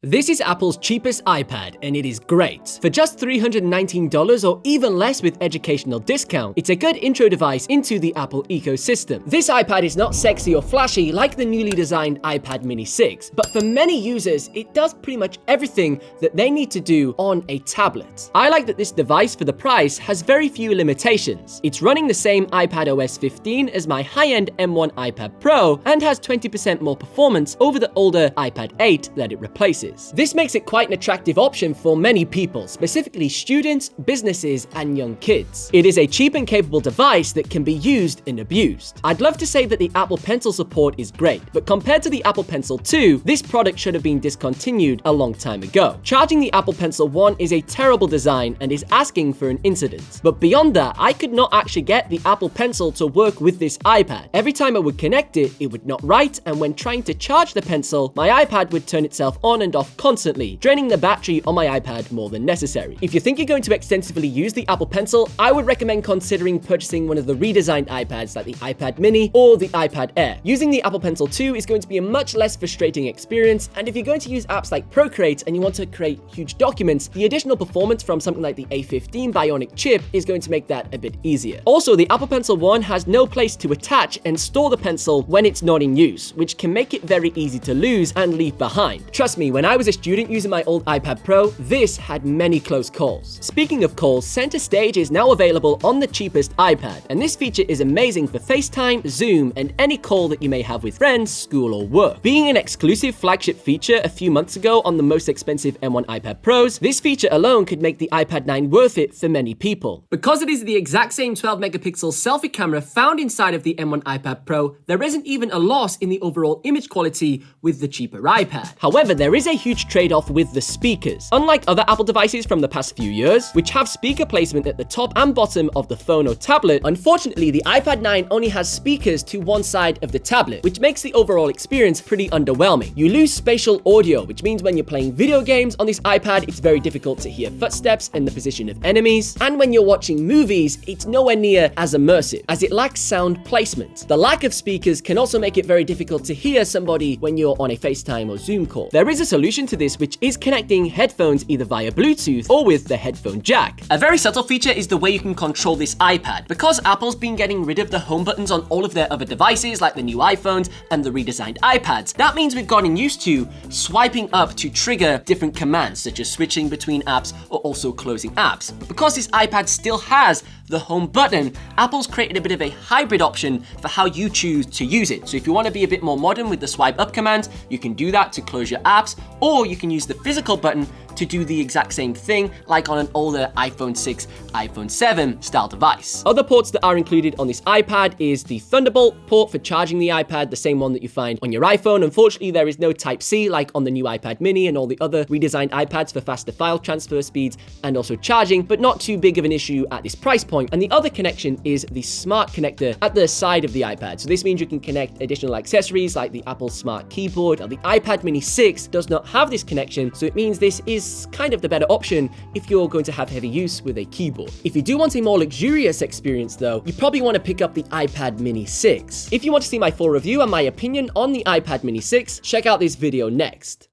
This is Apple's cheapest iPad, and it is great. For just $319 or even less with educational discount, it's a good intro device into the Apple ecosystem. This iPad is not sexy or flashy like the newly designed iPad Mini 6, but for many users, it does pretty much everything that they need to do on a tablet. I like that this device for the price has very few limitations. It's running the same iPadOS 15 as my high-end M1 iPad Pro and has 20% more performance over the older iPad 8 that it replaces. This makes it quite an attractive option for many people, specifically students, businesses, and young kids. It is a cheap and capable device that can be used and abused. I'd love to say that the Apple Pencil support is great, but compared to the Apple Pencil 2, this product should have been discontinued a long time ago. Charging the Apple Pencil 1 is a terrible design and is asking for an incident. But beyond that, I could not actually get the Apple Pencil to work with this iPad. Every time I would connect it, it would not write, and when trying to charge the Pencil, my iPad would turn itself on and off constantly, draining the battery on my iPad more than necessary. If you think you're going to extensively use the Apple Pencil, I would recommend considering purchasing one of the redesigned iPads like the iPad Mini or the iPad Air. Using the Apple Pencil 2 is going to be a much less frustrating experience, and if you're going to use apps like Procreate and you want to create huge documents, the additional performance from something like the A15 Bionic chip is going to make that a bit easier. Also, the Apple Pencil 1 has no place to attach and store the pencil when it's not in use, which can make it very easy to lose and leave behind. Trust me, when I was a student using my old iPad Pro, this had many close calls. Speaking of calls, Center Stage is now available on the cheapest iPad, and this feature is amazing for FaceTime, Zoom, and any call that you may have with friends, school, or work. Being an exclusive flagship feature a few months ago on the most expensive M1 iPad Pros, this feature alone could make the iPad 9 worth it for many people. Because it is the exact same 12-megapixel selfie camera found inside of the M1 iPad Pro, there isn't even a loss in the overall image quality with the cheaper iPad. However, there is a huge trade-off with the speakers. Unlike other Apple devices from the past few years, which have speaker placement at the top and bottom of the phone or tablet, unfortunately, the iPad 9 only has speakers to one side of the tablet, which makes the overall experience pretty underwhelming. You lose spatial audio, which means when you're playing video games on this iPad, it's very difficult to hear footsteps and the position of enemies, and when you're watching movies, it's nowhere near as immersive, as it lacks sound placement. The lack of speakers can also make it very difficult to hear somebody when you're on a FaceTime or Zoom call. There is a solution to this, which is connecting headphones either via Bluetooth or with the headphone jack. A very subtle feature is the way you can control this iPad. Because Apple's been getting rid of the home buttons on all of their other devices like the new iPhones and the redesigned iPads, that means we've gotten used to swiping up to trigger different commands, such as switching between apps or also closing apps. Because this iPad still has the home button, Apple's created a bit of a hybrid option for how you choose to use it. So if you want to be a bit more modern with the swipe up command, you can do that to close your apps, or you can use the physical button to do the exact same thing like on an older iPhone 6, iPhone 7 style device. Other ports that are included on this iPad is the Thunderbolt port for charging the iPad, the same one that you find on your iPhone. Unfortunately, there is no Type-C like on the new iPad Mini and all the other redesigned iPads for faster file transfer speeds and also charging, but not too big of an issue at this price point. And the other connection is the smart connector at the side of the iPad. So this means you can connect additional accessories like the Apple Smart Keyboard. Now, the iPad Mini 6 does not have this connection, so it means this is kind of the better option if you're going to have heavy use with a keyboard. If you do want a more luxurious experience though, you probably want to pick up the iPad Mini 6. If you want to see my full review and my opinion on the iPad Mini 6, check out this video next.